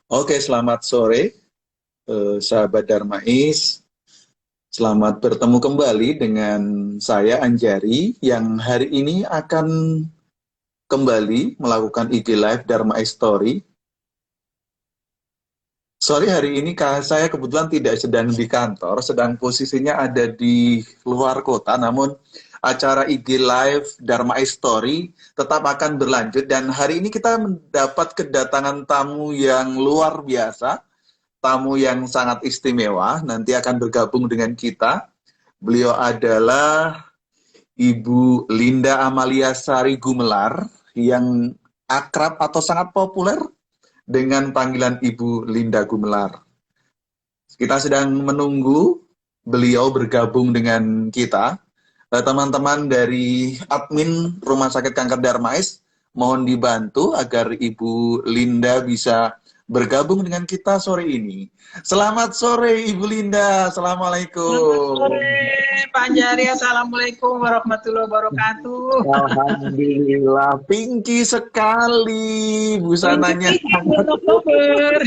Oke, selamat sore, sahabat Darmais. Selamat bertemu kembali dengan saya Anjari yang hari ini akan kembali melakukan IG Live Darmais Story. Sorry, hari ini saya kebetulan tidak sedang di kantor, sedang posisinya ada di luar kota, namun acara IG Live Darmais Story tetap akan berlanjut dan hari ini kita mendapat kedatangan tamu yang luar biasa. Tamu yang sangat istimewa, nanti akan bergabung dengan kita. Beliau adalah Ibu Linda Amalia Sari Gumelar, yang akrab atau sangat populer dengan panggilan Ibu Linda Gumelar. Kita sedang menunggu beliau bergabung dengan kita. Teman-teman dari admin Rumah Sakit Kanker Darmais, mohon dibantu agar Ibu Linda bisa bergabung dengan kita sore ini. Selamat sore Ibu Linda, Assalamualaikum. Selamat sore Pak Anjari, Assalamualaikum warahmatullahi wabarakatuh. Alhamdulillah, pinky sekali busananya. Oktober.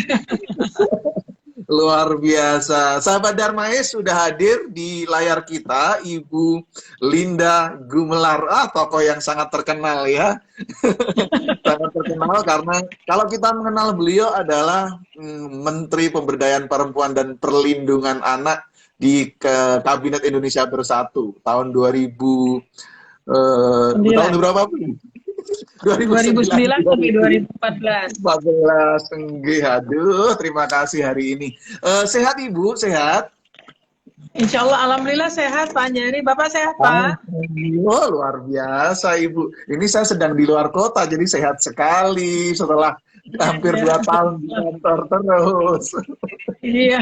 Luar biasa. Sahabat Darmais sudah hadir di layar kita, Ibu Linda Gumelar. Tokoh yang sangat terkenal ya. Sangat terkenal karena kalau kita mengenal beliau adalah Menteri Pemberdayaan Perempuan dan Perlindungan Anak di Kabinet Indonesia Bersatu tahun 2000 tahun berapa pun? 2009 sampai 2014. 14. Enggih, aduh, terima kasih hari ini. Sehat Ibu, sehat? Insya Allah, alhamdulillah sehat Pak Anjari. Bapak sehat Pak? Oh, luar biasa Ibu. Ini saya sedang di luar kota, jadi sehat sekali setelah hampir 2 tahun di kantor terus. Iya.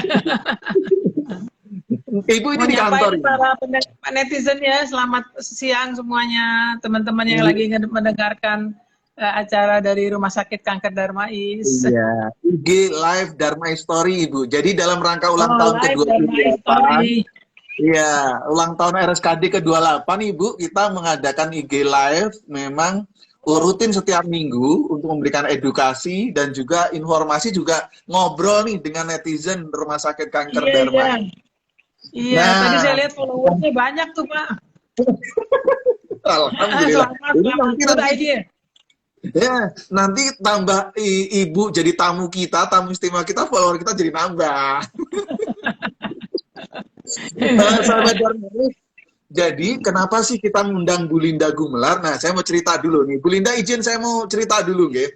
Ibu ini di kantor. Para netizen ya, selamat siang semuanya, teman-teman yang lagi mendengarkan acara dari Rumah Sakit Kanker Darmais. Iya, IG Live Darmais Story Ibu. Jadi dalam rangka ulang tahun ke-28. Iya, ulang tahun RSKD ke-28 Ibu, kita mengadakan IG Live memang rutin setiap minggu untuk memberikan edukasi dan juga informasi, juga ngobrol nih dengan netizen Rumah Sakit Kanker Darmais. Iya, tadi saya lihat followersnya banyak tuh Pak. Alhamdulillah. Nanti tambah Ibu jadi tamu kita, tamu istimewa kita, follower kita jadi nambah. Sahabat Darmais, jadi kenapa sih kita mengundang Bu Linda Gumelar? Nah, saya mau cerita dulu nih. Bu Linda izin saya mau cerita dulu, nggih.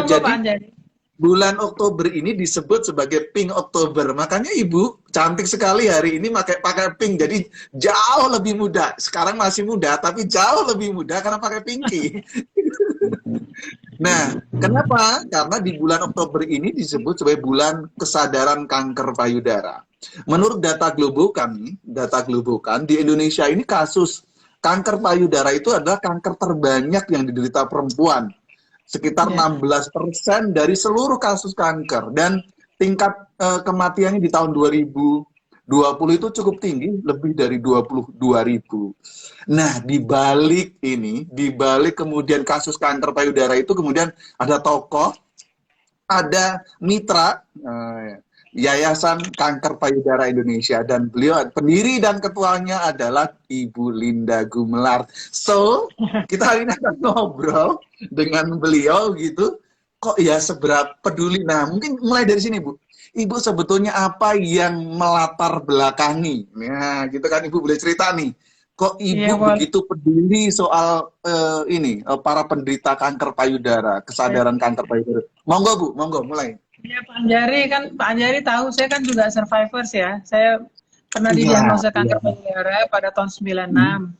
Jadi bulan Oktober ini disebut sebagai Pink Oktober. Makanya Ibu cantik sekali hari ini pakai pink. Jadi jauh lebih muda. Sekarang masih muda, tapi jauh lebih muda karena pakai pinky. Nah, kenapa? Karena di bulan Oktober ini disebut sebagai bulan kesadaran kanker payudara. Menurut data Globokan di Indonesia ini kasus kanker payudara itu adalah kanker terbanyak yang diderita perempuan. Sekitar 16% dari seluruh kasus kanker, dan tingkat kematiannya di tahun 2020 itu cukup tinggi, lebih dari 22.000. Nah, di balik kemudian kasus kanker payudara itu kemudian ada tokoh, ada mitra Yayasan Kanker Payudara Indonesia, dan beliau pendiri dan ketuanya adalah Ibu Linda Gumelar. So, kita hari ini akan ngobrol dengan beliau gitu. Kok ya seberapa peduli? Nah, mungkin mulai dari sini, Bu. Ibu sebetulnya apa yang melatar belakangi? Nah, gitu kan Ibu boleh cerita nih. kok Iya, Ibu begitu peduli soal para penderita kanker payudara, kesadaran kanker payudara. Monggo Bu, monggo mulai. iya, Pak Anjari tahu saya kan juga survivors ya. Saya pernah Iya, didiagnosa iya. kanker payudara pada tahun 96. Hmm,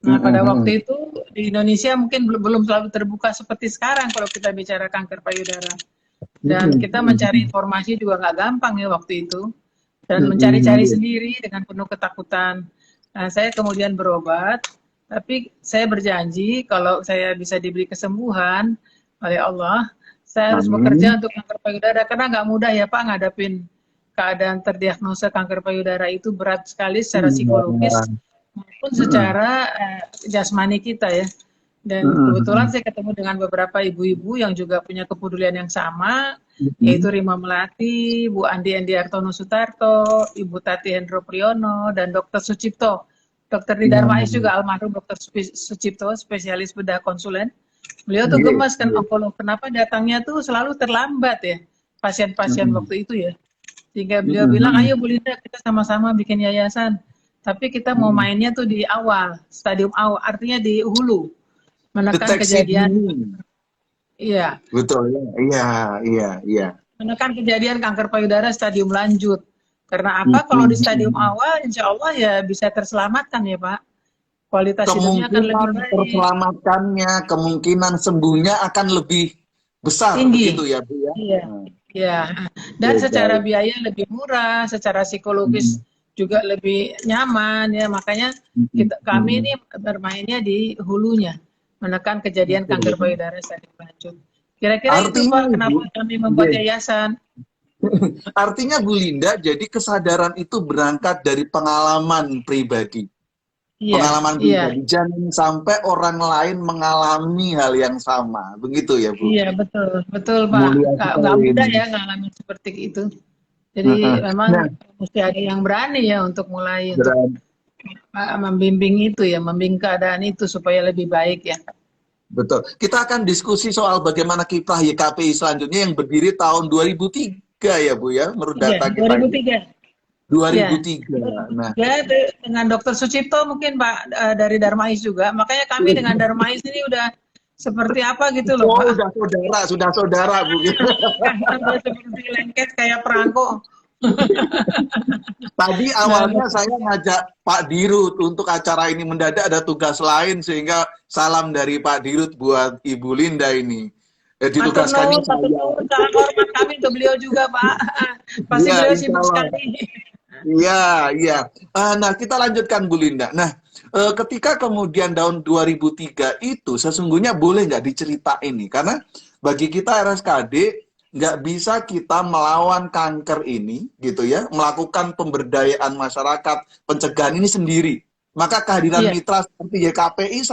Nah, hmm, pada hmm, waktu itu di Indonesia mungkin belum selalu terbuka seperti sekarang kalau kita bicara kanker payudara. Dan kita mencari informasi juga nggak gampang ya waktu itu. Dan mencari-cari sendiri dengan penuh ketakutan. Nah, saya kemudian berobat, tapi saya berjanji kalau saya bisa diberi kesembuhan oleh Allah, saya harus bekerja untuk kanker payudara karena nggak mudah ya Pak ngadapin keadaan terdiagnosa kanker payudara itu berat sekali secara psikologis maupun secara jasmani kita ya. Dan kebetulan saya ketemu dengan beberapa ibu-ibu yang juga punya kepedulian yang sama, yaitu Rima Melati, Bu Andi Endiartono Sutarto, Ibu Tati Hendro Priyono, dan Dr. Sucipto. Dr. di Darmais juga almarhum Dr. Sucipto, spesialis bedah konsulen. Beliau tuh gemas kan, onkolog, kenapa datangnya tuh selalu terlambat ya, pasien-pasien waktu itu ya. Sehingga beliau bilang, ayo Bu Linda kita sama-sama bikin yayasan. Tapi kita mau mainnya tuh di awal, stadium awal, artinya di hulu. Menekan deteksi kejadian, dini. iya. Betul ya. Iya. Menekan kejadian kanker payudara stadium lanjut. Karena apa? Kalau di stadium awal, insya Allah ya bisa terselamatkan ya Pak. Kualitas hidupnya akan lebih Kemungkinan baik. terselamatkannya, kemungkinan sembuhnya akan lebih besar, Tinggi. begitu ya Bu ya? Iya. Dan secara biaya lebih murah, secara psikologis juga lebih nyaman ya. Makanya kami ini bermainnya di hulunya, menekan kejadian kanker payudara stadium lanjut. Kira-kira itu Pak, kenapa kami membuat yayasan? Artinya Bu Linda, jadi kesadaran itu berangkat dari pengalaman pribadi. Pengalaman pribadi. Jangan sampai orang lain mengalami hal yang sama. Begitu ya Bu? Iya, betul Pak. Nggak mudah ya ngalamin seperti itu. Jadi memang mesti ada yang berani ya untuk mulai untuk membimbing itu ya, membimbing keadaan itu supaya lebih baik ya. Betul. Kita akan diskusi soal bagaimana kiprah YKPI selanjutnya yang berdiri tahun 2003 ya Bu ya, menurut data kita. 2003. 2003. Nah, dengan Dr. Sucipto mungkin Pak dari Darmais juga. Makanya kami dengan Darmais ini udah seperti apa gitu loh Pak. Sudah saudara Bu. Seperti lengket kayak perangko. Tadi awalnya saya ngajak Pak Dirut untuk acara ini, mendadak ada tugas lain sehingga salam dari Pak Dirut buat Ibu Linda ini. Ditugaskannya saya. Salam hormat kami untuk beliau juga Pak. Pasti beliau sibuk sekali. Iya. Nah, kita lanjutkan Bu Linda. Nah, ketika kemudian tahun 2003 itu sesungguhnya boleh nggak diceritain nih? Karena bagi kita RSKD nggak bisa kita melawan kanker ini, gitu ya, melakukan pemberdayaan masyarakat, pencegahan ini sendiri. Maka kehadiran mitra seperti YKPI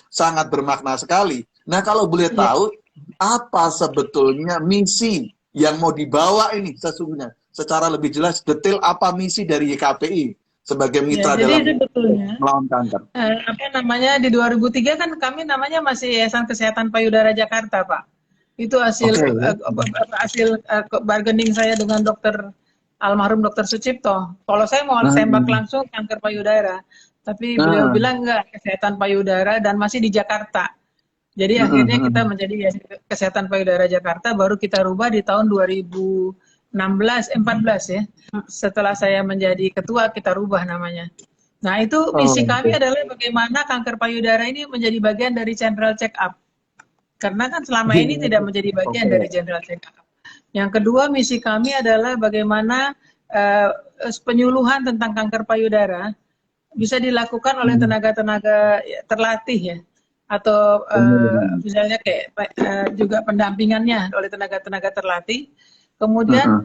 sangat bermakna sekali. Nah, kalau boleh tahu, apa sebetulnya misi yang mau dibawa ini sesungguhnya? Secara lebih jelas, detail apa misi dari YKPI sebagai mitra dalam melawan kanker? Di 2003 kan kami namanya masih Yayasan Kesehatan Payudara Jakarta, Pak. Itu hasil bargaining saya dengan almarhum Dr. Sucipto. Kalau saya mau tembak langsung kanker payudara, tapi beliau bilang enggak, kesehatan payudara dan masih di Jakarta. Jadi akhirnya kita menjadi Yayasan Kesehatan Payudara Jakarta, baru kita rubah di tahun 2014 ya. Setelah saya menjadi ketua, kita rubah namanya. Nah, itu misi kami adalah bagaimana kanker payudara ini menjadi bagian dari general check up. Karena kan selama ini tidak menjadi bagian dari general check up. Yang kedua, misi kami adalah bagaimana penyuluhan tentang kanker payudara bisa dilakukan oleh tenaga-tenaga terlatih ya. Atau misalnya kayak juga pendampingannya oleh tenaga-tenaga terlatih. Kemudian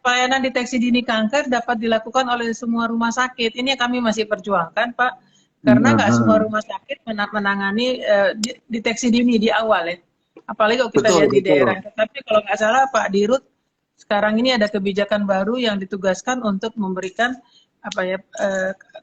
pelayanan deteksi dini kanker dapat dilakukan oleh semua rumah sakit. Ini yang kami masih perjuangkan, Pak. Karena nggak semua rumah sakit menangani deteksi dini di awal ya. Apalagi kalau kita lihat di daerah. Tapi kalau nggak salah Pak Dirut, sekarang ini ada kebijakan baru yang ditugaskan untuk memberikan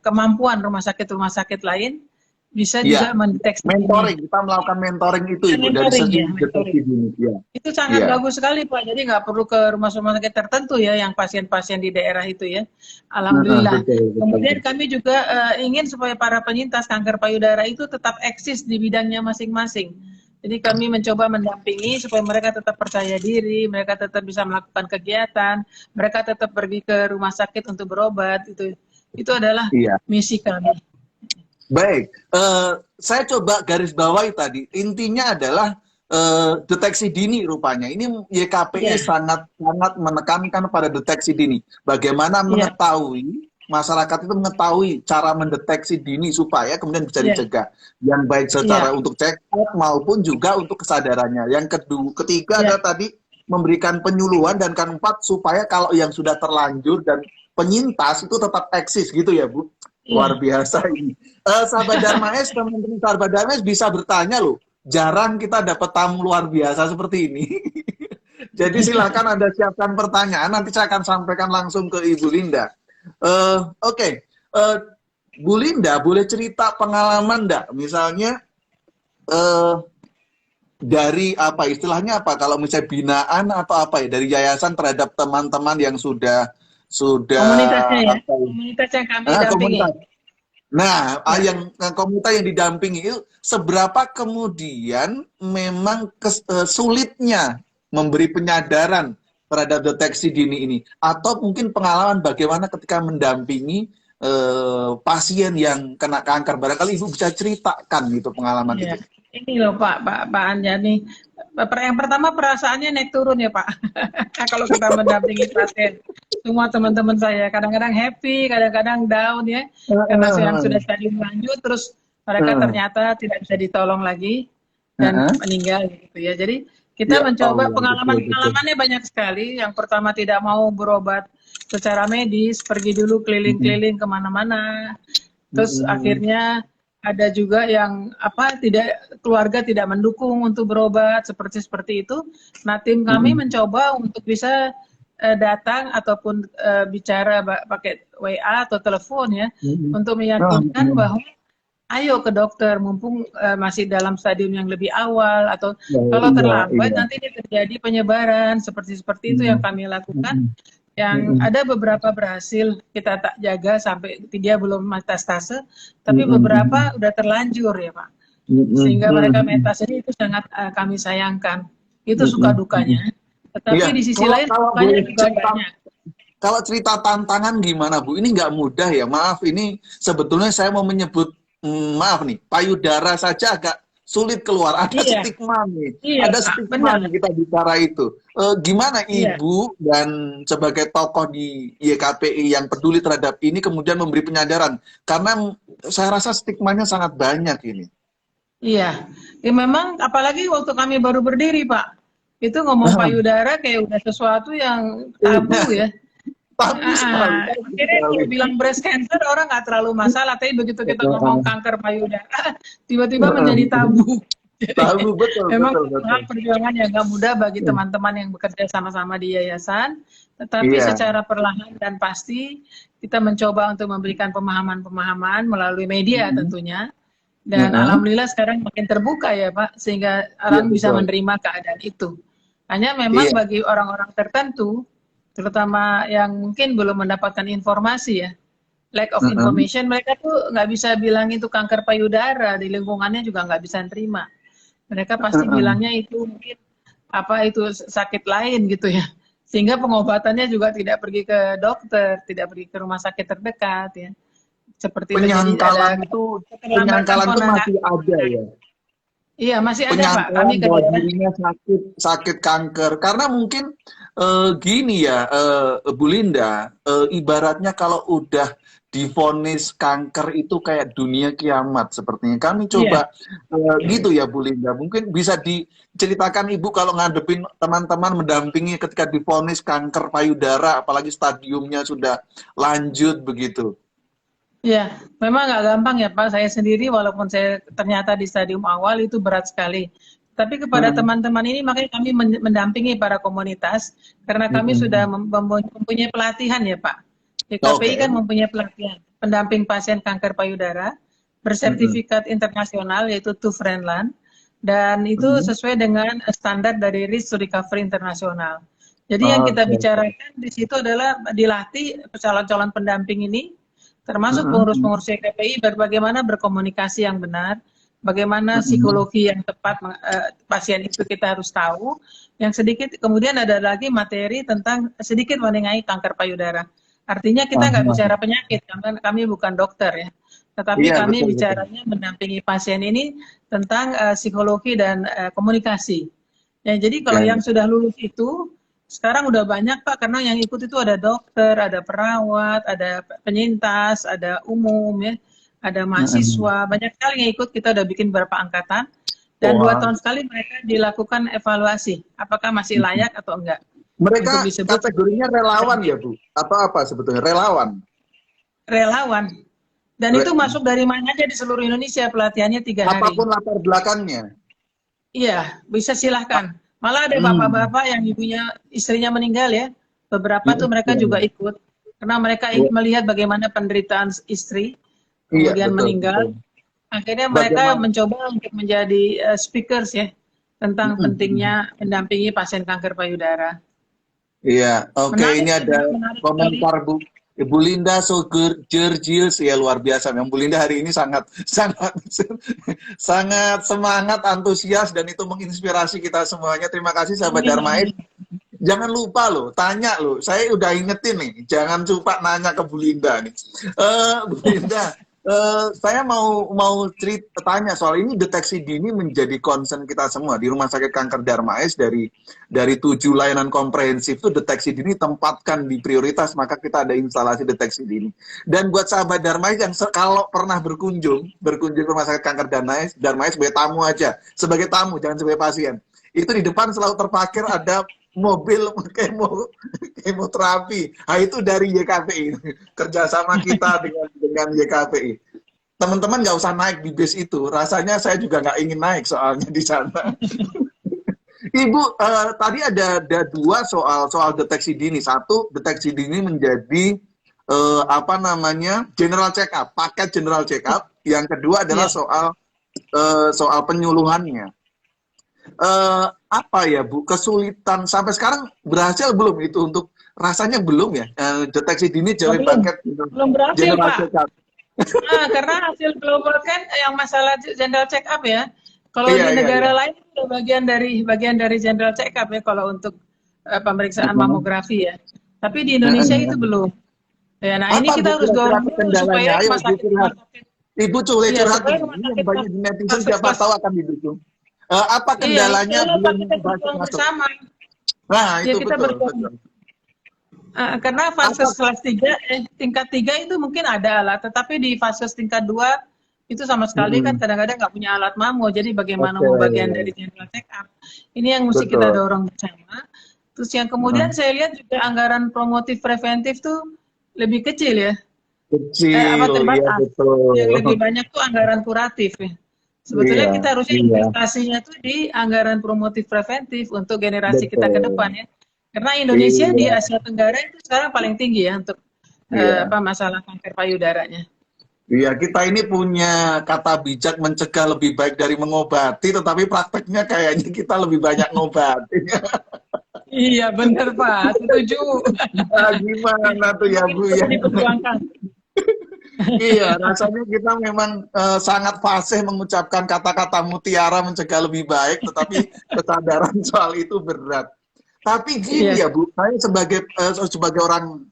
kemampuan rumah sakit lain bisa Iya, juga mendeteksi dini. mentoring, kita melakukan mentoring itu Ibu dari Mentoring segi ya, deteksi mentoring. dini. Iya, Itu sangat iya. bagus sekali Pak. Jadi nggak perlu ke rumah sakit tertentu ya, yang pasien-pasien di daerah itu ya. Heeh, Alhamdulillah. betul, betul, Kemudian betul. kami juga ingin supaya para penyintas kanker payudara itu tetap eksis di bidangnya masing-masing. Jadi kami mencoba mendampingi supaya mereka tetap percaya diri, mereka tetap bisa melakukan kegiatan, mereka tetap pergi ke rumah sakit untuk berobat. Itu adalah Iya. misi kami. Baik, saya coba garis bawahi tadi. Intinya adalah deteksi dini rupanya. Ini YKPI Iya, sangat sangat menekankan pada deteksi dini. Bagaimana iya, mengetahui masyarakat itu mengetahui cara mendeteksi dini supaya kemudian bisa iya, dicegah. Yang baik secara iya, untuk check up maupun juga untuk kesadarannya. Yang ketiga iya, adalah tadi memberikan penyuluhan dan keempat supaya kalau yang sudah terlanjur dan penyintas itu tetap eksis gitu ya Bu. Luar iya. biasa ini. Sahabat Darmaes, teman-teman sahabat Darmaes bisa bertanya loh. Jarang kita dapat tamu luar biasa seperti ini. Jadi silakan Anda siapkan pertanyaan, nanti saya akan sampaikan langsung ke Ibu Linda. Oke. Bu Linda, boleh cerita pengalaman enggak? Misalnya eh, dari apa istilahnya apa? Kalau misalnya binaan atau apa ya dari yayasan terhadap teman-teman yang sudah Komunitasnya ya, apa ya? komunitas yang kami dampingi. Komunitas. Nah, Ya. komunitas yang didampingi itu seberapa kemudian memang sulitnya memberi penyadaran terhadap deteksi dini ini, atau mungkin pengalaman bagaimana ketika mendampingi pasien yang kena kanker. Barangkali Ibu bisa ceritakan itu pengalaman Iya, itu. ini loh Pak Anjani. Yang pertama perasaannya naik turun ya Pak. Kalau kita mendampingi pasien, semua teman-teman saya kadang-kadang happy, kadang-kadang down ya, karena yang sudah stadium lanjut, terus mereka ternyata tidak bisa ditolong lagi dan meninggal gitu ya. Jadi kita Ya mencoba Allah, betul betul. pengalaman-pengalamannya banyak sekali. Yang pertama tidak mau berobat secara medis, pergi dulu keliling-keliling kemana-mana. Terus akhirnya ada juga yang tidak, keluarga tidak mendukung untuk berobat seperti itu. Nah, tim kami mencoba untuk bisa datang ataupun bicara pakai WA atau telepon ya, untuk meyakinkan bahwa ayo ke dokter mumpung masih dalam stadium yang lebih awal, atau kalau Iya, terlambat iya. nanti ini terjadi penyebaran seperti itu yang kami lakukan. Yang ada beberapa berhasil kita tak jaga sampai dia belum metastase, tapi beberapa udah terlanjur ya Pak. Sehingga mereka metastase itu sangat kami sayangkan. Itu suka dukanya. Tetapi Iya, di sisi kalau lain kalau sukanya boleh juga cerita, banyak. kalau cerita tantangan gimana Bu? Ini nggak mudah ya, maaf. Ini sebetulnya saya mau menyebut, maaf nih, payudara saja agak sulit keluar. Ada Iya, stigma nih, iya ada Pak, stigma benar. nih kita bicara itu. Gimana Iya. Ibu dan sebagai tokoh di YKPI yang peduli terhadap ini kemudian memberi penyadaran? Karena saya rasa stigmanya sangat banyak ini. Iya, ya memang apalagi waktu kami baru berdiri Pak, itu ngomong payudara kayak udah sesuatu yang tabu ya. Tabu sekali, tabu Akhirnya sekali. kalau bilang breast cancer orang nggak terlalu masalah, tapi begitu kita ngomong kanker payudara, tiba-tiba menjadi tabu. Jadi Tabu, betul, memang betul, satu betul. hal perjuangan yang nggak mudah bagi teman-teman yang bekerja sama-sama di yayasan, tetapi Iya. secara perlahan dan pasti kita mencoba untuk memberikan pemahaman-pemahaman melalui media tentunya. Dan alhamdulillah sekarang makin terbuka ya Pak, sehingga Iya, orang bisa betul. menerima keadaan itu. Hanya memang Iya. bagi orang-orang tertentu, terutama yang mungkin belum mendapatkan informasi ya, lack of information, mereka tuh nggak bisa bilang itu kanker payudara, di lingkungannya juga nggak bisa terima. Mereka pasti bilangnya itu mungkin itu sakit lain gitu ya. Sehingga pengobatannya juga tidak pergi ke dokter, tidak pergi ke rumah sakit terdekat ya. Seperti itu, jadi ada keterlambatan Penyangkalan itu penanganan. masih ada ya. Iya, masih ada Pak. Kami Penyangkalan ke bahwa daerah. dirinya sakit kanker karena mungkin gini ya, Bu Linda, ibaratnya kalau udah divonis kanker itu kayak dunia kiamat sepertinya. Kami Iya. coba gitu ya Bu Linda. Mungkin bisa diceritakan Ibu kalau ngadepin teman-teman mendampingi ketika divonis kanker payudara, apalagi stadiumnya sudah lanjut begitu. Ya, memang nggak gampang ya Pak. Saya sendiri walaupun saya ternyata di stadium awal itu berat sekali. Tapi kepada teman-teman ini makanya kami mendampingi para komunitas karena kami sudah mempunyai pelatihan ya Pak. YKPI Oke. kan mempunyai pelatihan pendamping pasien kanker payudara. bersertifikat internasional yaitu TÜV Rheinland, dan itu sesuai dengan standar dari Risk to Recovery Internasional. Jadi yang kita bicarakan di situ adalah dilatih calon-calon pendamping ini, termasuk pengurus-pengurus YKPI, bagaimana berkomunikasi yang benar, bagaimana psikologi yang tepat pasien itu kita harus tahu. Yang sedikit kemudian ada lagi materi tentang sedikit mengenai kanker payudara. Artinya kita nggak bicara penyakit, karena kami bukan dokter ya, tetapi kami bicaranya mendampingi pasien ini tentang psikologi dan komunikasi. Ya, jadi kalau yang sudah lulus itu sekarang udah banyak Pak, karena yang ikut itu ada dokter, ada perawat, ada penyintas, ada umum ya, ada mahasiswa, banyak sekali yang ikut. Kita udah bikin beberapa angkatan, dan 2 tahun sekali mereka dilakukan evaluasi, apakah masih layak atau enggak. Mereka kategorinya relawan ya Bu? Atau apa sebetulnya? Relawan? Relawan. Dan itu masuk dari mana aja di seluruh Indonesia, pelatihannya 3 hari. Apapun latar belakangnya? Iya, bisa silahkan. Malah ada bapak-bapak yang istrinya meninggal ya, beberapa tuh mereka juga ikut, karena mereka melihat bagaimana penderitaan istri, kemudian meninggal. Akhirnya mereka mencoba untuk menjadi speakers ya, tentang pentingnya mendampingi pasien kanker payudara. Iya, oke, ini ada komentar Bu Linda Georgius, ya luar biasa. Yang Bu Linda hari ini sangat semangat, antusias, dan itu menginspirasi kita semuanya. Terima kasih sahabat Darmais. Jangan lupa loh, tanya loh. Saya udah ingetin nih, jangan lupa nanya ke Bu Linda nih. Bu Linda, saya mau tanya soal ini. Deteksi dini menjadi concern kita semua di Rumah Sakit Kanker Darmais. Dari 7 layanan komprehensif itu deteksi dini tempatkan di prioritas, maka kita ada instalasi deteksi dini. Dan buat sahabat Darmais yang kalau pernah berkunjung ke Rumah Sakit Kanker Darmais sebagai tamu aja, sebagai tamu, jangan sebagai pasien. Itu di depan selalu terparkir ada mobil kemoterapi. Nah, itu dari YKPI, kerjasama kita dengan YKPI. Teman-teman nggak usah naik di bis itu, rasanya saya juga nggak ingin naik soalnya di sana. Ibu, tadi ada 2 soal deteksi dini. 1, deteksi dini menjadi general check up, paket general check up. Yang kedua adalah soal penyuluhannya. Apa ya Bu, kesulitan sampai sekarang berhasil belum itu untuk, rasanya belum ya, deteksi dini jadi paket belum berhasil Pak. Nah, karena hasil global kan yang masalah general check up ya. Kalau di negara lain itu bagian dari general check up ya kalau untuk pemeriksaan mamografi ya. Tapi di Indonesia itu belum. Ya, nah ini kita harus dorong supaya rumah sakit. Ibu boleh curhat, ini banyak netizen siapa tahu akan didukung. Apa kendalanya belum bersama? Nah, itu kita betul. Karena fase kelas 3, tingkat 3 itu mungkin ada alat, tetapi di fase tingkat 2 itu sama sekali kan kadang-kadang nggak punya alat mamo, jadi bagaimana mau bagian dari general check up. Ini yang mesti kita dorong bersama. Terus yang kemudian saya lihat juga anggaran promotif preventif tuh lebih kecil ya. Terbatas. Betul. Yang lebih banyak tuh anggaran kuratif ya. Sebetulnya kita harusnya investasinya tuh di anggaran promotif preventif untuk generasi kita ke depan ya. Karena Indonesia di Asia Tenggara itu sekarang paling tinggi ya untuk masalah kanker payudaranya. Iya, kita ini punya kata bijak mencegah lebih baik dari mengobati, tetapi prakteknya kayaknya kita lebih banyak ngobati. Iya, benar Pak, setuju. Nah, gimana tuh ya Bu ya? Iya, rasanya kita memang sangat fasih mengucapkan kata-kata mutiara mencegah lebih baik, tetapi kesadaran soal itu berat. Tapi gini ya Bu, saya sebagai orang,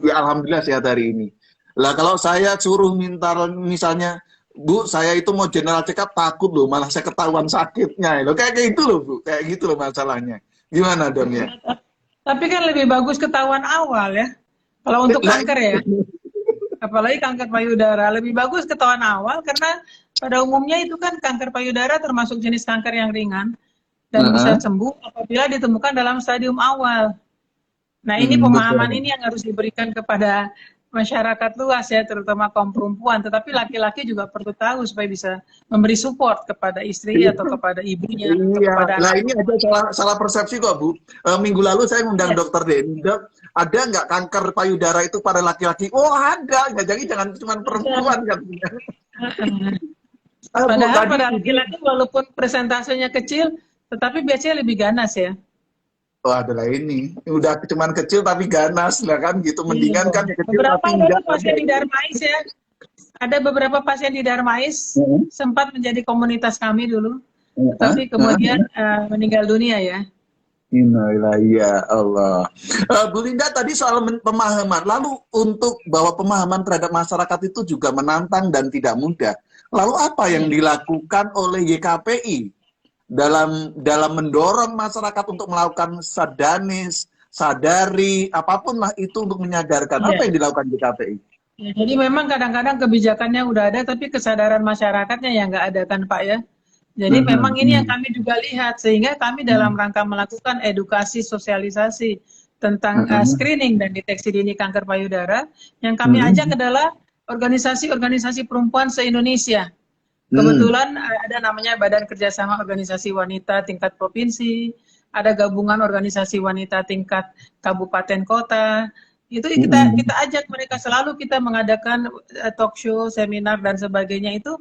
ya alhamdulillah sehat hari ini. Lah kalau saya suruh minta misalnya, Bu, saya itu mau general check up takut loh, malah saya ketahuan sakitnya. Loh, kayak gitu loh Bu, kayak gitu loh masalahnya. Gimana Dam ya? Tapi kan lebih bagus ketahuan awal ya. Kalau untuk kanker ya. Apalagi kanker payudara, lebih bagus ketahuan awal karena pada umumnya itu kan kanker payudara termasuk jenis kanker yang ringan dan bisa sembuh apabila ditemukan dalam stadium awal. Nah ini pemahaman ini yang harus diberikan kepada masyarakat luas ya, terutama kaum perempuan. Tetapi laki-laki juga perlu tahu supaya bisa memberi support kepada istri atau kepada ibunya. Iya, nah ini ada salah persepsi kok Bu. Minggu lalu saya undang dokter Denny, Dok, ada nggak kanker payudara itu pada laki-laki? Oh ada, nggak, jadi jangan cuma perempuan katanya. Bu, Padahal tadi pada Ibu, laki-laki walaupun presentasenya kecil, tetapi biasanya lebih ganas ya. wah adalah ini, udah cuman kecil tapi ganas lah kan gitu, Iya. mendingan kan ya kecil Beberapa tapi dulu enggak ada. pasien di Darmais ya. Ada beberapa pasien di Darmais Heeh, sempat menjadi komunitas kami dulu, heeh, tetapi heeh. kemudian meninggal dunia ya. Innalillahi, ya Allah. Bu Linda tadi soal pemahaman, lalu untuk bahwa pemahaman terhadap masyarakat itu juga menantang dan tidak mudah. Lalu apa yang Iya. dilakukan oleh YKPI dalam mendorong masyarakat untuk melakukan sadanis, sadari, apapun lah itu untuk menyadarkan. Apa Iya. yang dilakukan YKPI? Ya, jadi memang kadang-kadang kebijakannya udah ada, tapi kesadaran masyarakatnya yang nggak ada kan Pak ya. Jadi memang ini yang kami juga lihat, sehingga kami dalam rangka melakukan edukasi sosialisasi tentang screening dan deteksi dini kanker payudara, yang kami ajak adalah organisasi-organisasi perempuan se-Indonesia. Kebetulan ada namanya Badan Kerjasama Organisasi Wanita tingkat provinsi, ada gabungan organisasi wanita tingkat kabupaten kota. Itu kita ajak mereka, selalu kita mengadakan talk show, seminar dan sebagainya itu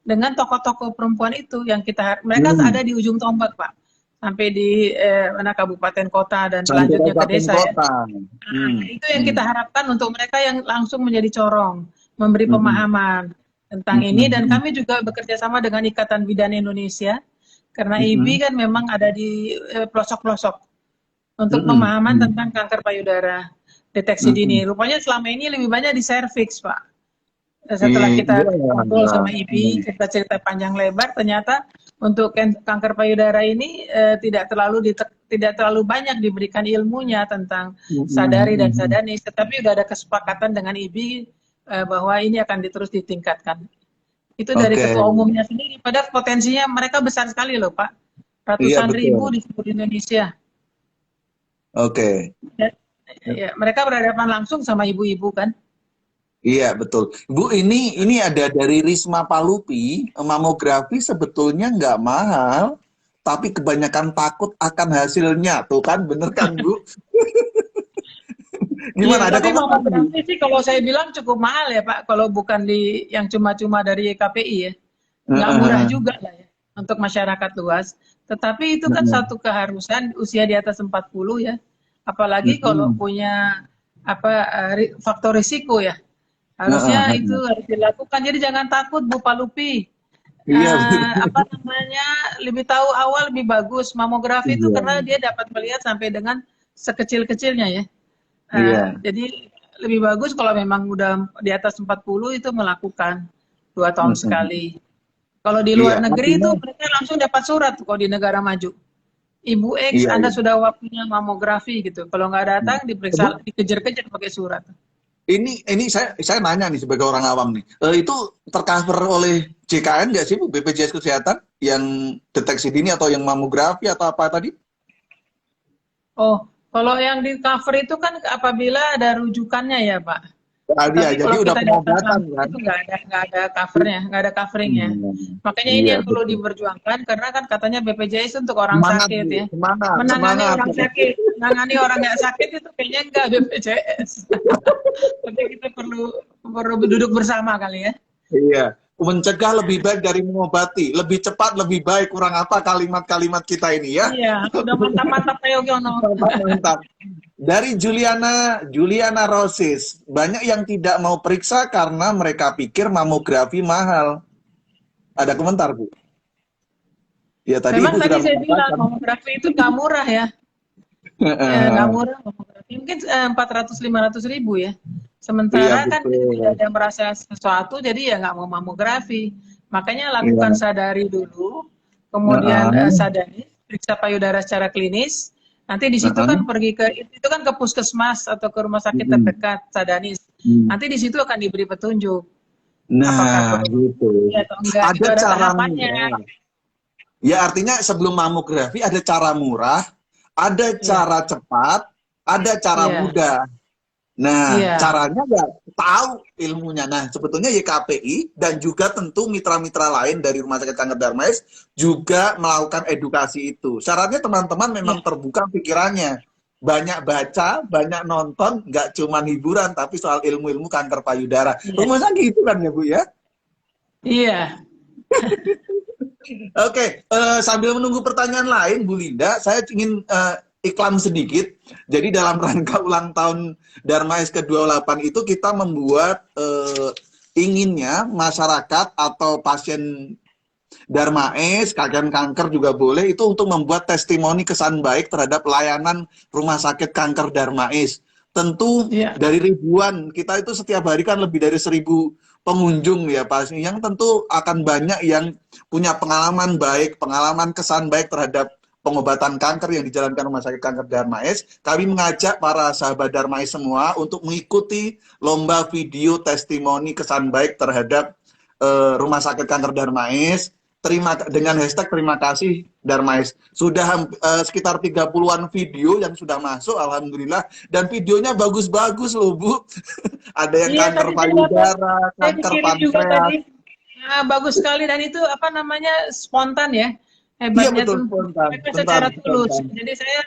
dengan tokoh-tokoh perempuan itu yang mereka ada di ujung tombak Pak, sampai di mana kabupaten kota dan Sampai selanjutnya ke kabupaten desa ya. kota. Itu yang kita harapkan untuk mereka yang langsung menjadi corong, memberi pemahaman tentang ini. Dan kami juga bekerja sama dengan Ikatan Bidan Indonesia, karena IBI kan memang ada di pelosok-pelosok untuk pemahaman tentang kanker payudara, deteksi dini. Rupanya selama ini lebih banyak di serviks Pak. Setelah kita ngobrol sama IBI, kita cerita panjang lebar, ternyata untuk kanker payudara ini tidak terlalu banyak diberikan ilmunya tentang sadari dan sadanis, tetapi sudah ada kesepakatan dengan IBI bahwa ini akan terus ditingkatkan. Itu dari ketua umumnya sendiri, padahal potensinya mereka besar sekali loh Pak, ratusan ribu di seluruh Indonesia. Ya, mereka berhadapan langsung sama ibu-ibu kan. Iya betul, Bu. Ini ada dari Risma Palupi, mamografi sebetulnya nggak mahal, tapi kebanyakan takut akan hasilnya, tuh kan, bener kan Bu? Gimana, Iya, ada tapi komentar? mamografi sih kalau saya bilang cukup mahal ya Pak, kalau bukan yang cuma-cuma dari KPI ya, nggak murah juga lah ya untuk masyarakat luas. Tetapi itu kan satu keharusan usia di atas 40 ya, apalagi kalau punya faktor risiko ya. Harusnya itu harus dilakukan. Jadi jangan takut Bu Palupi. Lebih tahu awal lebih bagus. Mamografi itu karena dia dapat melihat sampai dengan sekecil-kecilnya ya. Jadi lebih bagus kalau memang udah di atas 40 itu melakukan 2 tahun sekali. Kalau di luar negeri itu mereka langsung dapat surat kalau di negara maju. Ibu X, Anda sudah waktunya mamografi gitu. Kalau nggak datang diperiksa, dikejar-kejar pakai surat. Ini saya nanya nih sebagai orang awam nih, itu tercover oleh JKN nggak sih Bu, BPJS Kesehatan yang deteksi dini atau yang mamografi atau apa tadi? Oh, kalau yang di cover itu kan apabila ada rujukannya ya Pak. Jadi udah pengobatan kan? Itu nggak ada covernya, nggak ada coveringnya. Makanya ini yang perlu diperjuangkan, karena kan katanya BPJS untuk orang sakit ya. Menangani orang sakit, menangani orang nggak sakit itu kayaknya nggak BPJS. Tapi kita perlu duduk bersama kali ya. Iya, mencegah lebih baik dari mengobati, lebih cepat lebih baik, kurang apa kalimat-kalimat kita ini ya? Iya, udah mantap-mantap Pak Yogyono. Mantap. Dari Juliana Rosis, banyak yang tidak mau periksa karena mereka pikir mamografi mahal. Ada komentar Bu? Ya tadi Memang Ibu tadi sudah saya bilang mamografi itu nggak murah ya. Nggak murah mamografi, mungkin 400-500 ribu ya. Sementara kan tidak ada yang merasa sesuatu, jadi ya nggak mau mamografi. Makanya lakukan sadari dulu, kemudian sadari, periksa payudara secara klinis. Nanti di situ kan itu kan ke puskesmas atau ke rumah sakit terdekat sadanis. Nanti di situ akan diberi petunjuk. Nah, gitu. Ya, atau enggak. Ada tahapannya. Ya artinya sebelum mamografi ada cara murah, ada cara cepat, ada cara mudah. Nah, caranya nggak tahu ilmunya. Nah, sebetulnya YKPI dan juga tentu mitra-mitra lain dari Rumah Sakit Kanker Darmais juga melakukan edukasi itu. Syaratnya teman-teman memang terbuka pikirannya. Banyak baca, banyak nonton, nggak cuma hiburan, tapi soal ilmu-ilmu kanker payudara. Rumahnya gitu kan ya Bu ya? Iya. Oke, sambil menunggu pertanyaan lain, Bu Linda, saya ingin iklan sedikit. Jadi dalam rangka ulang tahun Darmais ke-28 itu kita membuat inginnya masyarakat atau pasien Darmais, kanker juga boleh, itu untuk membuat testimoni kesan baik terhadap layanan rumah sakit kanker Darmais. Tentu dari ribuan, kita itu setiap hari kan lebih dari 1.000 pengunjung ya Pak, yang tentu akan banyak yang punya pengalaman baik, pengalaman kesan baik terhadap pengobatan kanker yang dijalankan Rumah Sakit Kanker Darmais. Kami mengajak para sahabat Darmais semua untuk mengikuti lomba video testimoni kesan baik terhadap Rumah Sakit Kanker Darmais. Dengan hashtag terima kasih Darmais. Sudah sekitar 30-an video yang sudah masuk, alhamdulillah, dan videonya bagus-bagus loh Bu. Ada yang kanker payudara, kanker pankreas. Bagus sekali, dan itu apa namanya, spontan ya, hebatnya betul, tuh mereka secara tulus. Jadi saya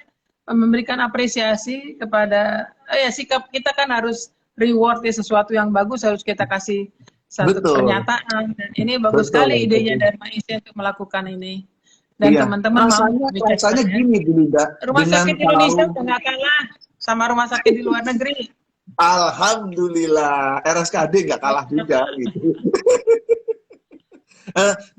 memberikan apresiasi kepada sikap kita kan harus reward ya, sesuatu yang bagus harus kita kasih satu pernyataan, dan ini bagus sekali idenya Darmais untuk melakukan ini. Dan teman-teman rasanya gini Bu Linda, rumah sakit Indonesia udah nggak kalah sama rumah sakit di luar negeri. Alhamdulillah, RSKD nggak kalah juga gitu.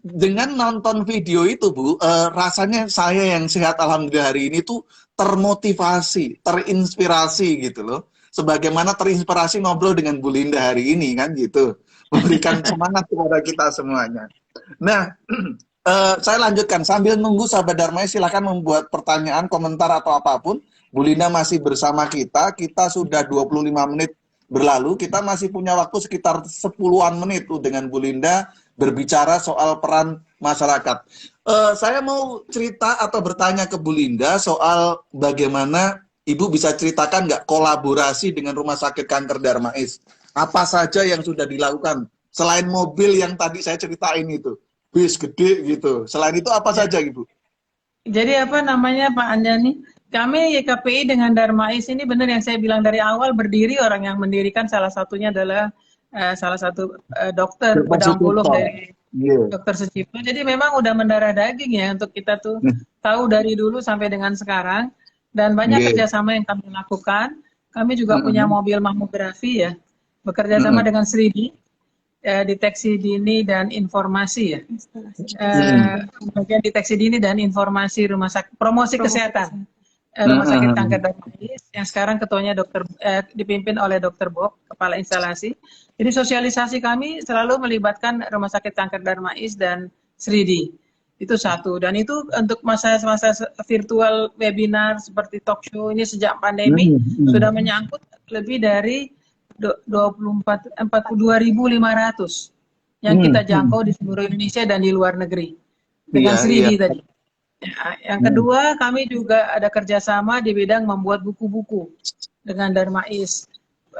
Dengan nonton video itu Bu, rasanya saya yang sehat alhamdulillah hari ini tuh termotivasi, terinspirasi gitu loh. Sebagaimana terinspirasi ngobrol dengan Bu Linda hari ini kan gitu. Memberikan semangat kepada kita semuanya. Nah, saya lanjutkan. Sambil nunggu sahabat Darmais, silakan membuat pertanyaan, komentar, atau apapun. Bu Linda masih bersama kita. Kita sudah 25 menit berlalu. Kita masih punya waktu sekitar 10-an menit tuh dengan Bu Linda berbicara soal peran masyarakat. Saya mau cerita atau bertanya ke Bu Linda soal bagaimana Ibu bisa ceritakan nggak kolaborasi dengan Rumah Sakit Kanker Darmais. Apa saja yang sudah dilakukan? Selain mobil yang tadi saya ceritain itu, bis gede gitu. Selain itu apa saja Ibu? Jadi apa namanya Pak Anjani? Kami YKPI dengan Darmais ini benar yang saya bilang dari awal berdiri, orang yang mendirikan salah satunya adalah salah satu dokter pedang buluh dari Dokter Sucipto. Jadi memang udah mendarah daging ya untuk kita tuh tahu dari dulu sampai dengan sekarang, dan banyak kerjasama yang kami lakukan. Kami juga punya mobil mamografi ya, bekerja sama dengan Sridi, deteksi dini dan informasi ya, bagian deteksi dini dan informasi rumah sakit, promosi kesehatan Rumah Sakit Kanker Darmais, yang sekarang ketuanya dipimpin oleh Dr. Bob, kepala instalasi. Jadi sosialisasi kami selalu melibatkan Rumah Sakit Kanker Darmais dan Sridi. Itu satu. Dan itu untuk masa-masa virtual webinar seperti talk show ini sejak pandemi sudah menyangkut lebih dari 42.500 yang kita jangkau di seluruh Indonesia dan di luar negeri dengan Sridi tadi. Ya, yang kedua, kami juga ada kerjasama di bidang membuat buku-buku dengan Darmais.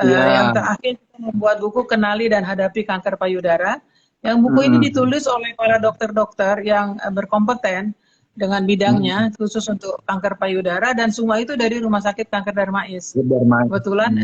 Yang terakhir, kita membuat buku Kenali dan Hadapi Kanker Payudara. Yang buku ini ditulis oleh para dokter-dokter yang berkompeten dengan bidangnya, khusus untuk kanker payudara, dan semua itu dari Rumah Sakit Kanker Darmais. Kebetulan,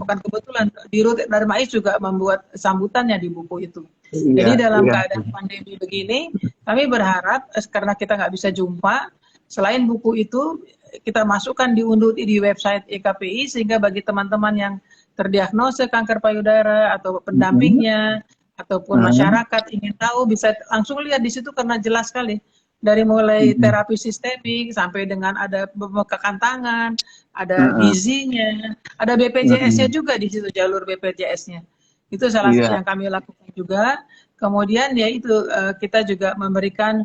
bukan kebetulan, di Darmais juga membuat sambutannya di buku itu. Jadi dalam keadaan pandemi begini, kami berharap karena kita nggak bisa jumpa, selain buku itu kita masukkan diunduh di website YKPI, sehingga bagi teman-teman yang terdiagnosa kanker payudara atau pendampingnya ataupun masyarakat ingin tahu bisa langsung lihat di situ, karena jelas sekali dari mulai terapi sistemik sampai dengan ada pembekakan tangan, ada gizinya, ada BPJS-nya juga di situ, jalur BPJS-nya. Itu salah satu yang kami lakukan juga. Kemudian ya itu kita juga memberikan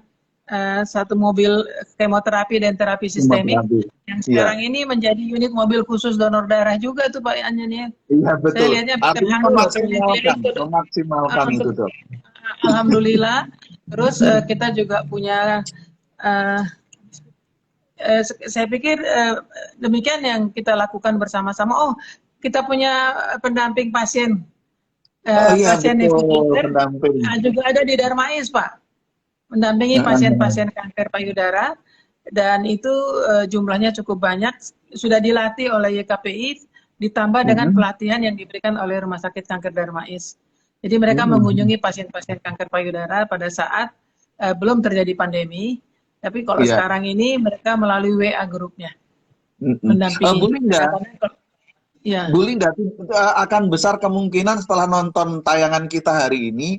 satu mobil kemoterapi dan terapi sistemik yang sekarang ini menjadi unit mobil khusus donor darah juga tuh Pak Anjani. Iya betul. Saya lihatnya memaksimalkan itu Dok. Alhamdulillah. Terus kita juga punya saya pikir demikian yang kita lakukan bersama-sama. Oh, kita punya pendamping pasien. Pasien nefroliter juga ada di Darmais Pak, mendampingi pasien-pasien kanker payudara, dan itu jumlahnya cukup banyak, sudah dilatih oleh YKPI ditambah dengan pelatihan yang diberikan oleh Rumah Sakit Kanker Darmais. Jadi mereka mengunjungi pasien-pasien kanker payudara pada saat belum terjadi pandemi. Tapi kalau Iya. sekarang ini mereka melalui WA grupnya Bu mendampingi. Linda, Ya, Bu Linda, akan besar kemungkinan setelah nonton tayangan kita hari ini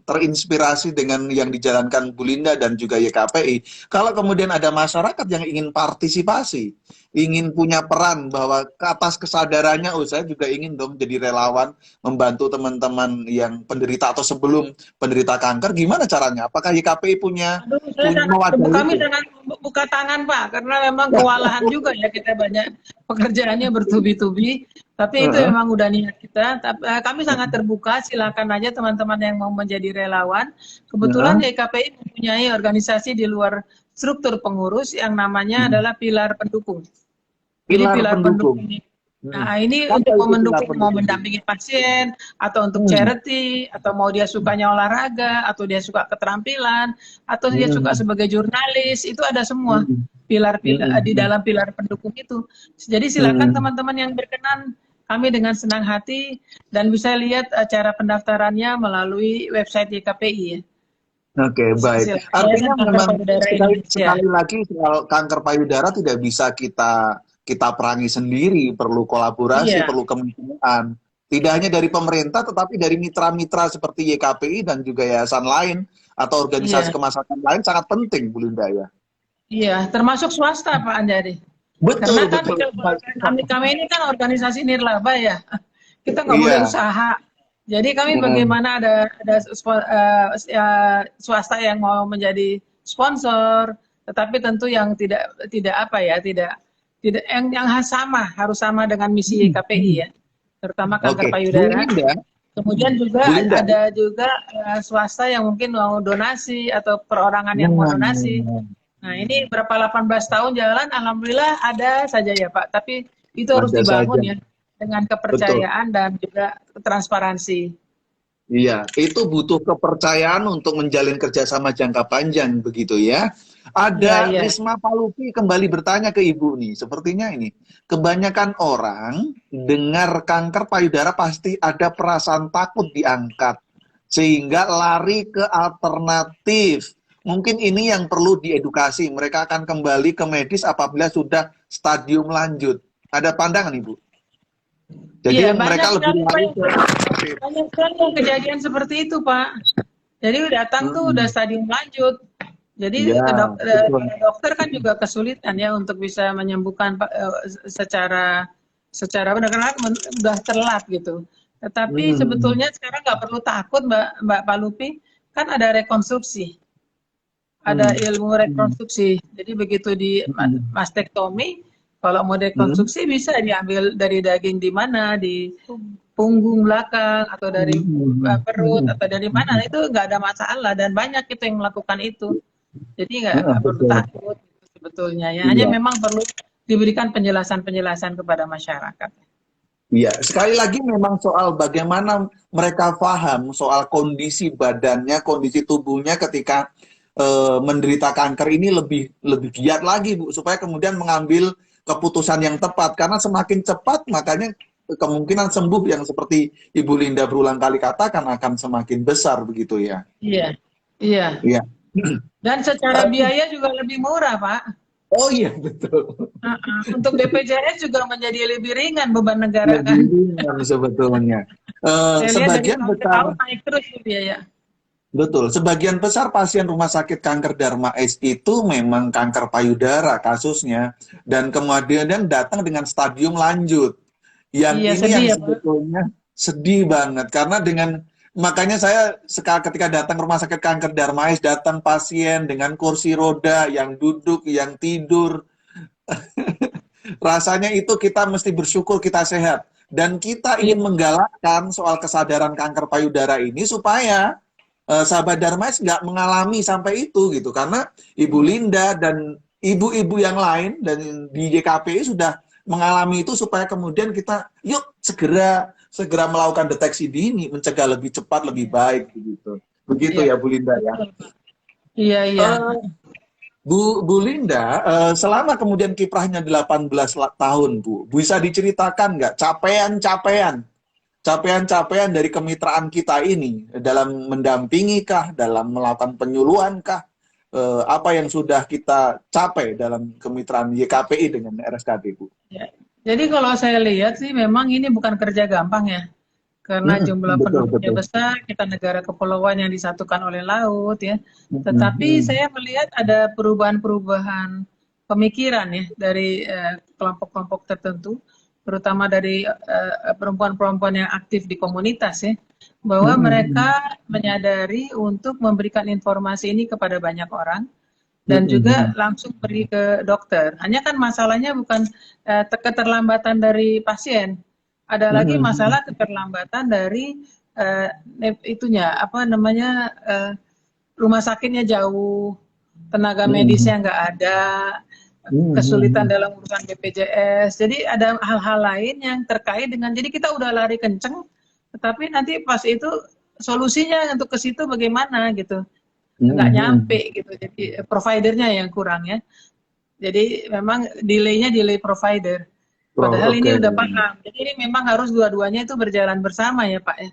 terinspirasi dengan yang dijalankan Bu Linda dan juga YKPI. Kalau kemudian ada masyarakat yang ingin partisipasi, ingin punya peran bahwa ke atas kesadarannya, oh saya juga ingin dong jadi relawan membantu teman-teman yang penderita atau sebelum penderita kanker, gimana caranya? Apakah YKPI punya aduh, kami mewadahi itu? sangat buka tangan Pak, karena memang kewalahan juga ya kita banyak pekerjaannya bertubi-tubi. Tapi itu Heeh. memang udah niat kita. Kami sangat terbuka, silakan aja teman-teman yang mau menjadi relawan. Kebetulan Heeh. YKPI mempunyai organisasi di luar struktur pengurus yang namanya adalah pilar pendukung. Jadi Pilar pilar pendukung. pendukung ini. Nah, ini Apa untuk itu pilar mendukung, mau pendukung? mendampingi pasien, atau untuk charity, atau mau dia sukanya olahraga, atau dia suka keterampilan, atau dia suka Hmm. sebagai jurnalis, itu ada semua Hmm. pilar-pilar di Hmm. dalam pilar pendukung itu. Jadi silakan Hmm. teman-teman yang berkenan, kami dengan senang hati dan bisa lihat cara pendaftarannya melalui website YKPI ya. Oke, baik. Silakan. Artinya Yayasan Kanker memang Payudara sekali, Indonesia. sekali lagi soal kanker payudara tidak bisa kita perangi sendiri, perlu kolaborasi, Iya, perlu kemitraan. Tidak hanya dari pemerintah, tetapi dari mitra-mitra seperti YKPI dan juga yayasan lain atau organisasi iya, kemaslahatan lain sangat penting, Bu Linda ya. iya. Termasuk swasta Pak Anjari. Karena Betul, kan betul. kami ini kan organisasi nirlaba ya, kita nggak boleh Iya. usaha. Jadi kami Hmm. bagaimana ada swasta yang mau menjadi sponsor, tetapi tentu yang tidak apa ya, tidak yang harus sama dengan misi KPI ya, terutama kanker Oke, Bu payudara. Linda, Kemudian juga Bu Linda. ada juga swasta yang mungkin mau donasi atau perorangan yang mau donasi. Nah, ini berapa 18 tahun jalan, alhamdulillah ada saja ya Pak. Tapi itu harus Ada saja. dibangun ya dengan Betul. kepercayaan dan juga transparansi. Iya, itu butuh kepercayaan untuk menjalin kerjasama jangka panjang begitu ya. Iya, Ada iya. Risma Palupi kembali bertanya ke Ibu nih, sepertinya ini. Kebanyakan orang dengar kanker payudara pasti ada perasaan takut diangkat, sehingga lari ke alternatif. Mungkin ini yang perlu diedukasi. Mereka akan kembali ke medis apabila sudah stadium lanjut. Ada pandangan Ibu? Jadi Iya, mereka lebih lari ke alternatif. banyak sekali yang kejadian seperti itu, Pak. Jadi datang tuh udah stadium lanjut. Jadi Iya, betul. dokter kan juga kesulitan ya untuk bisa menyembuhkan secara benar karena udah terlambat gitu. Tetapi sebetulnya sekarang nggak perlu takut Mbak Palupi, kan ada rekonstruksi. Ada ilmu rekonstruksi. Jadi begitu di mastektomi, kalau mau rekonstruksi bisa diambil dari daging di mana, di punggung belakang atau dari perut atau dari mana, itu nggak ada masalah dan banyak itu yang melakukan itu. Jadi nggak perlu Betul. takut sebetulnya ya. Hanya Iya. memang perlu diberikan penjelasan-penjelasan kepada masyarakat. Iya, sekali lagi memang soal bagaimana mereka paham soal kondisi badannya, kondisi tubuhnya ketika menderita kanker ini lebih giat lagi, Bu, supaya kemudian mengambil keputusan yang tepat. Karena semakin cepat, makanya kemungkinan sembuh yang seperti Ibu Linda berulang kali katakan akan semakin besar begitu ya. Iya, iya. Iya. Dan secara biaya juga lebih murah, Pak. Oh iya, betul. Untuk BPJS juga menjadi lebih ringan beban negara kan. Lebih ringan sebetulnya. Saya lihat dari Sebagian tahun ke besar, tahun naik terus ya biaya. betul, sebagian besar pasien rumah sakit kanker Darmais itu memang kanker payudara kasusnya, dan kemudian datang dengan stadium lanjut. Yang Iya, ini sedih yang ya, Pak. sebetulnya sedih banget, karena makanya saya ketika datang rumah sakit kanker Darmais, datang pasien dengan kursi roda, yang duduk, yang tidur, rasanya itu kita mesti bersyukur kita sehat. Dan kita ingin menggalakkan soal kesadaran kanker payudara ini supaya sahabat Darmais nggak mengalami sampai itu gitu, karena Ibu Linda dan ibu-ibu yang lain dan di YKPI sudah mengalami itu, supaya kemudian kita yuk segera melakukan deteksi dini, mencegah lebih cepat lebih baik begitu Iya. ya Bu Linda ya. Iya, iya. Bu Linda, selama kemudian kiprahnya 18 tahun, Bu, bisa diceritakan nggak capaian-capaian capaian-capaian dari kemitraan kita ini dalam mendampingi kah, dalam melakukan penyuluhan kah, apa yang sudah kita capai dalam kemitraan YKPI dengan RSKD, Bu? Ya. Jadi kalau saya lihat sih memang ini bukan kerja gampang ya. Karena jumlah Betul, penduduknya betul. besar, kita negara kepulauan yang disatukan oleh laut ya. Mm, Tetapi mm, saya melihat ada perubahan-perubahan pemikiran ya dari kelompok-kelompok tertentu, terutama dari perempuan-perempuan yang aktif di komunitas ya, bahwa mm, mereka menyadari untuk memberikan informasi ini kepada banyak orang dan juga mm, langsung pergi ke dokter. Hanya kan masalahnya bukan keterlambatan dari pasien, ada lagi mm, masalah keterlambatan dari itunya apa namanya rumah sakitnya jauh, tenaga mm, medisnya nggak ada, kesulitan mm, dalam urusan BPJS. Jadi ada hal-hal lain yang terkait dengan, jadi kita udah lari kenceng, tetapi nanti pas itu solusinya untuk ke situ bagaimana gitu, nggak mm. nyampe gitu. Jadi providernya yang kurang ya. Jadi memang delaynya delay provider. Padahal Oke, ini udah paham. Jadi ini memang harus dua-duanya itu berjalan bersama ya Pak ya.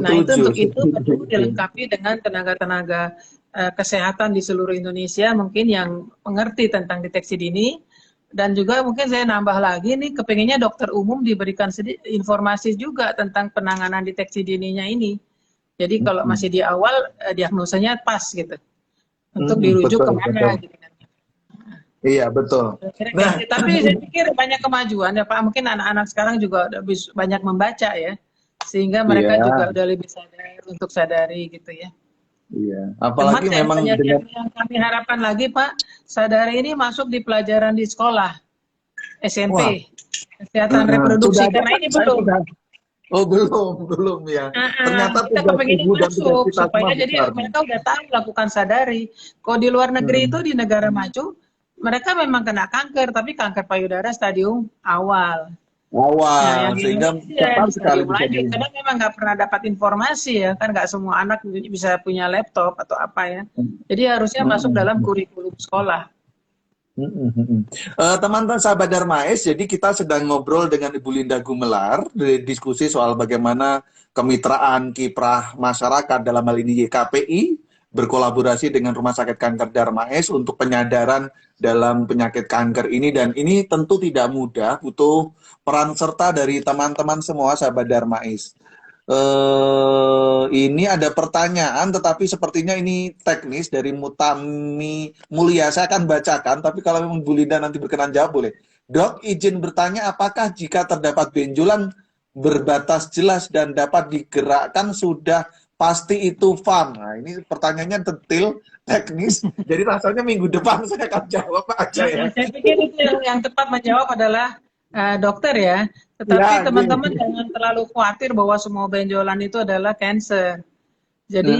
Nah itu setuju, untuk itu setuju. perlu dilengkapi dengan tenaga-tenaga kesehatan di seluruh Indonesia mungkin yang mengerti tentang deteksi dini, dan juga mungkin saya nambah lagi nih, kepengennya dokter umum diberikan informasi juga tentang penanganan deteksi dininya ini. Jadi kalau Mm, masih di awal diagnosanya pas gitu, untuk dirujuk betul, betul. kemana gitu. Iya, betul. Nah, Tapi saya pikir banyak kemajuan ya Pak. Mungkin anak-anak sekarang juga udah banyak membaca ya, sehingga mereka iya, juga udah lebih sadar untuk sadari gitu ya. iya. Cuman Apalagi memang yang dengan kami harapkan lagi Pak, sadari ini masuk di pelajaran di sekolah wah, SMP, kesehatan reproduksi, sudah ada karena Pak, ini saya belum. sudah. Oh, belum, belum ya. Ternyata Kita tugas kepengennya ibu dan tugas masuk kita semua supaya jadi besar nih. mereka udah tahu lakukan sadari. Kalau di luar negeri itu Hmm. di negara maju, mereka memang kena kanker, tapi kanker payudara stadium awal. Nah, yang Awal, di sehingga Indonesia cepat di sekali stadium bisa lanjut, karena memang nggak pernah dapat informasi ya, kan nggak semua anak bisa punya laptop atau apa ya. Jadi harusnya masuk dalam kurikulum sekolah. Teman-teman sahabat Darmais, jadi kita sedang ngobrol dengan Ibu Linda Gumelar, diskusi soal bagaimana kemitraan kiprah masyarakat dalam hal ini YKPI berkolaborasi dengan Rumah Sakit Kanker Darmais untuk penyadaran dalam penyakit kanker ini, dan ini tentu tidak mudah, butuh peran serta dari teman-teman semua sahabat Darmais. Ini ada pertanyaan, tetapi sepertinya ini teknis dari Mutami Mulia. Saya akan bacakan, tapi kalau memang Bu Linda nanti berkenan jawab boleh. Dok, izin bertanya, apakah jika terdapat benjolan berbatas jelas dan dapat digerakkan sudah pasti itu FAM? Nah, ini pertanyaannya detail, teknis. Jadi rasanya minggu depan saya akan jawab aja ya. Saya pikir itu yang tepat menjawab adalah dokter ya. Tetapi Ya, teman-teman jangan terlalu khawatir bahwa semua benjolan itu adalah cancer. Jadi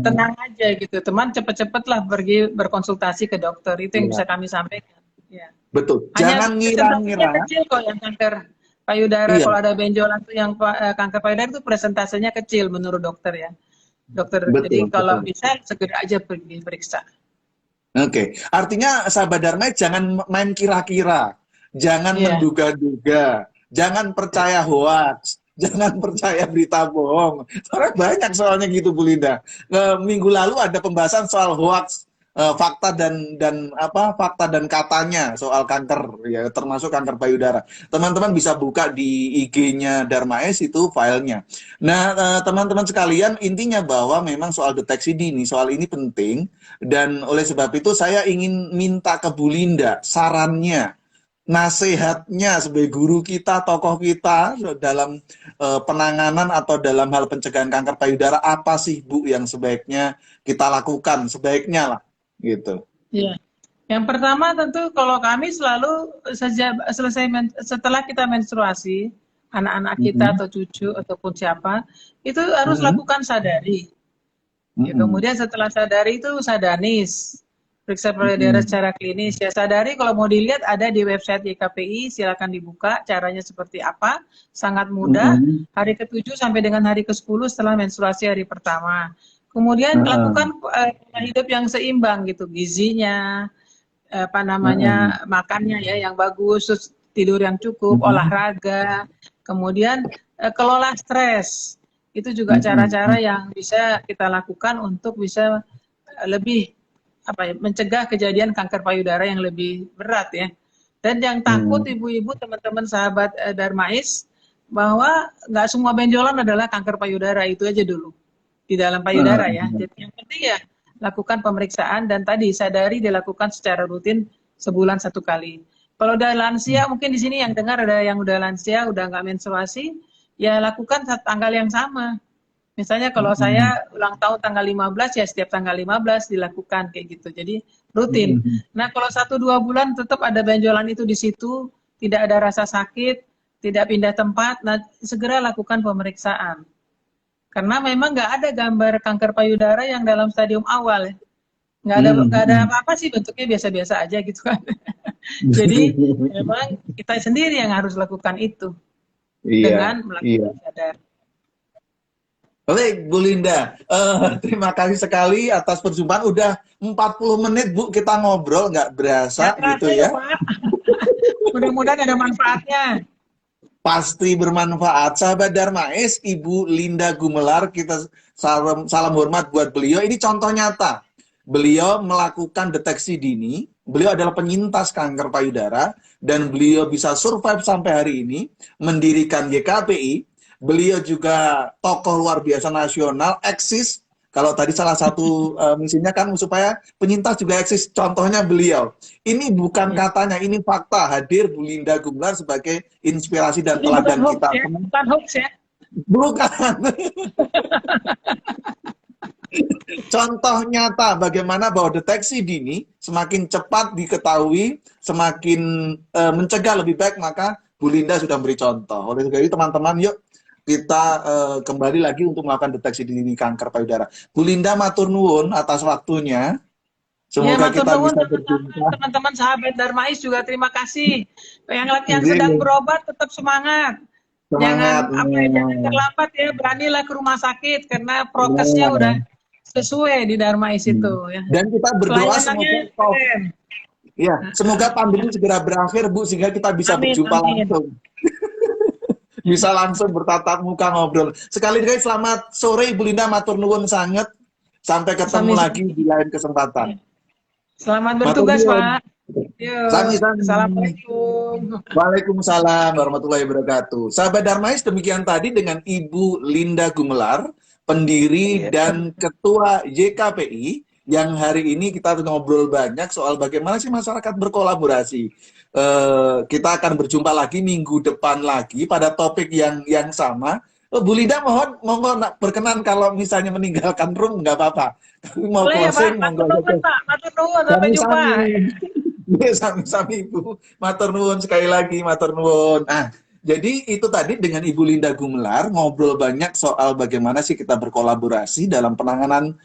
tenang aja gitu. Teman cepet-cepetlah pergi berkonsultasi ke dokter. Itu yang bisa kami sampaikan. Ya. betul. Hanya Jangan presentasenya ngira-ngira. kecil kok yang kanker payudara. Iya, Kalau ada benjolan tuh yang kanker payudara itu presentasenya kecil menurut dokter ya. Dokter. Jadi betul, kalau betul. bisa segera aja pergi periksa. Oke, artinya sahabat Dharma jangan main kira-kira, jangan Iya. menduga-duga, jangan percaya hoax, jangan percaya berita bohong. Soalnya banyak soalnya gitu Bu Linda. Minggu lalu ada pembahasan soal hoax, fakta dan apa fakta dan katanya soal kanker ya, termasuk kanker payudara. Teman-teman bisa buka di IG-nya Darmais itu filenya. Nah, teman-teman sekalian, intinya bahwa memang soal deteksi dini, soal ini penting. Dan oleh sebab itu saya ingin minta ke Bu Linda sarannya, nasihatnya sebagai guru kita, tokoh kita dalam penanganan atau dalam hal pencegahan kanker payudara, apa sih Bu yang sebaiknya kita lakukan, sebaiknya lah gitu. Iya. Yang pertama tentu kalau kami selalu setelah kita menstruasi, anak-anak kita Mm-mm. atau cucu ataupun siapa, itu harus Mm-mm. lakukan sadari. Ya, Mm-mm. kemudian setelah sadari itu sadanis, periksa payudara Mm-mm. secara klinis. Ya sadari kalau mau dilihat ada di website YKPI, silakan dibuka caranya seperti apa, sangat mudah. Mm-mm. Hari ke-7 sampai dengan hari ke-10 setelah menstruasi hari pertama. Kemudian Uh-uh. lakukan pola hidup yang seimbang gitu, gizinya, apa Uh-uh. namanya makannya ya yang bagus, terus tidur yang cukup, Mm-mm. olahraga, kemudian kelola stres. Itu juga cara-cara yang bisa kita lakukan untuk bisa lebih mencegah kejadian kanker payudara yang lebih berat ya. Dan yang takut ibu-ibu, teman-teman sahabat Darmais, bahwa nggak semua benjolan adalah kanker payudara, itu aja dulu di dalam payudara ya. Jadi yang penting ya lakukan pemeriksaan dan tadi sadari dilakukan secara rutin sebulan 1 kali. Kalau udah lansia, mungkin di sini yang dengar ada yang udah lansia, udah nggak menstruasi, ya lakukan saat tanggal yang sama. Misalnya kalau saya ulang tahun tanggal 15, ya setiap tanggal 15 dilakukan kayak gitu. Jadi rutin. Nah kalau 1-2 bulan tetap ada benjolan itu di situ, tidak ada rasa sakit, tidak pindah tempat, nah segera lakukan pemeriksaan. Karena memang nggak ada gambar kanker payudara yang dalam stadium awal ya. Nggak ada apa-apa sih, bentuknya biasa-biasa aja gitu kan. Jadi memang kita sendiri yang harus lakukan itu dengan melakukan sadar. Baik, Bu Linda, terima kasih sekali atas perjumpaan. Udah 40 menit Bu kita ngobrol, nggak berasa gitu ya. Mudah-mudahan ada manfaatnya. Pasti bermanfaat. Sahabat Darmais, Ibu Linda Gumelar, kita salam hormat buat beliau. Ini contoh nyata. Beliau melakukan deteksi dini, beliau adalah penyintas kanker payudara, dan beliau bisa survive sampai hari ini, mendirikan YKPI. Beliau juga tokoh luar biasa nasional, eksis. Kalau tadi salah satu misinya kan supaya penyintas juga eksis, contohnya beliau. Ini bukan katanya, ini fakta. Hadir Bu Linda Gumelar sebagai inspirasi dan teladan kita. Ya? Bukan hoax ya? Bukan. Contoh nyata bagaimana bahwa deteksi dini semakin cepat diketahui, semakin mencegah lebih baik, maka Bu Linda sudah memberi contoh. Oleh sebab itu teman-teman, yuk kita kembali lagi untuk melakukan deteksi dini kanker payudara. Bu Linda matur nuwun atas waktunya. Semoga kita bisa berjumpa. Teman-teman sahabat Darmais juga terima kasih. Yang sedang berobat tetap semangat. Jangan terlambat ya, beranilah ke rumah sakit karena prokesnya udah sesuai di Darmais itu ya. Dan kita berdoa semoga pandemi segera berakhir Bu, sehingga kita bisa berjumpa langsung. Bisa langsung bertatap muka ngobrol. Sekali lagi selamat sore Ibu Linda, matur nuwun sangat. Sampai ketemu lagi di lain kesempatan. Selamat bertugas Pak. Sami-sami. Assalamualaikum. Waalaikumsalam warahmatullahi wabarakatuh. Sahabat Darmais, demikian tadi dengan Ibu Linda Gumelar, pendiri dan ketua YKPI, yang hari ini kita ngobrol banyak soal bagaimana sih masyarakat berkolaborasi. Kita akan berjumpa lagi minggu depan lagi pada topik yang sama. Bu Linda mohon berkenan kalau misalnya meninggalkan room nggak apa-apa. Mau closing, monggo. Matur nuwun, sampai jumpa. Sami-sami Ibu. Matur nuwun sekali lagi, matur nuwun. Jadi itu tadi dengan Ibu Linda Gumelar ngobrol banyak soal bagaimana sih kita berkolaborasi dalam penanganan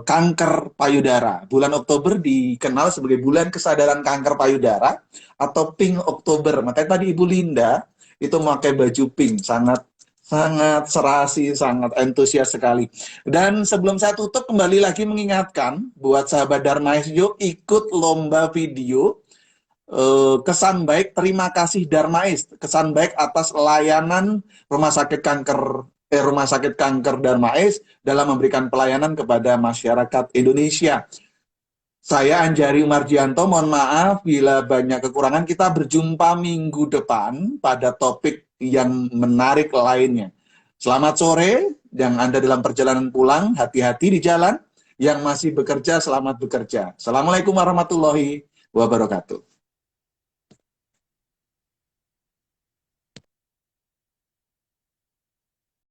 kanker payudara. Bulan Oktober dikenal sebagai bulan kesadaran kanker payudara atau Pink Oktober. Makanya tadi Ibu Linda itu memakai baju pink, sangat serasi, sangat antusias sekali. Dan sebelum saya tutup, kembali lagi mengingatkan buat sahabat Darmais, yuk ikut lomba video kesan baik, terima kasih Darmais, kesan baik atas layanan Rumah Sakit Kanker Darmais dalam memberikan pelayanan kepada masyarakat Indonesia. Saya Anjari Marjianto, mohon maaf bila banyak kekurangan. Kita berjumpa minggu depan pada topik yang menarik lainnya. Selamat sore, yang Anda dalam perjalanan pulang, hati-hati di jalan. Yang masih bekerja, selamat bekerja. Assalamualaikum warahmatullahi wabarakatuh.